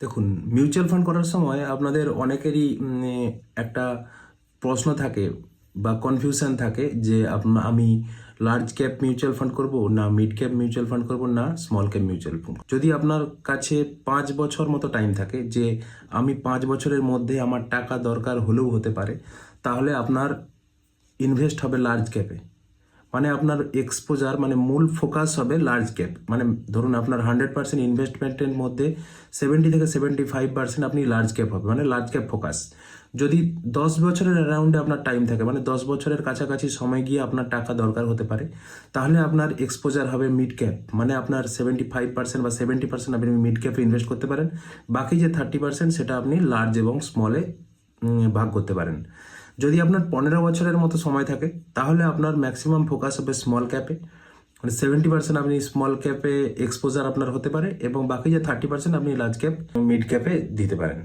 দেখুন, mutual fund করার সময় আপনাদের অনেকেরই একটা প্রশ্ন থাকে বা কনফিউশন থাকে যে আমি লার্জ ক্যাপ মিউচুয়াল ফান্ড করব না মিড ক্যাপ মিউচুয়াল ফান্ড করব না স্মল ক্যাপ মিউচুয়াল ফান্ড। যদি আপনার কাছে 5 বছর মতো টাইম থাকে যে আমি 5 বছরের মধ্যে আমার টাকা দরকার হলেও হতে পারে, তাহলে আপনার ইনভেস্ট হবে লার্জ ক্যাপে। মানে আপনার এক্সপোজার মানে মূল ফোকাস হবে লার্জ ক্যাপ। মানে ধরুন আপনার 100% ইনভেস্টমেন্টের মধ্যে 70 থেকে 75% আপনি লার্জ ক্যাপ হবে, মানে লার্জ ক্যাপ ফোকাস। যদি 10 বছরের অ্যারাউন্ডে আপনার টাইম থাকে, মানে 10 বছরের কাছাকাছি সময় গিয়ে আপনার টাকা দরকার হতে পারে, তাহলে আপনার এক্সপোজার হবে মিড ক্যাপ। মানে আপনার 75% বা 70% আপনি মিড ক্যাপে ইনভেস্ট করতে পারেন, বাকি যে 30% সেটা আপনি লার্জ এবং স্মলে ভাগ করতে পারেন। যদি আপনার 15 বছরের মতো সময় থাকে, তাহলে আপনার ম্যাক্সিমাম ফোকাস হবে স্মল ক্যাপে। মানে 70% আপনি স্মল ক্যাপে এক্সপোজার আপনার হতে পারে এবং বাকি যে 30% আপনি লার্জ ক্যাপ মিড ক্যাপে দিতে পারেন।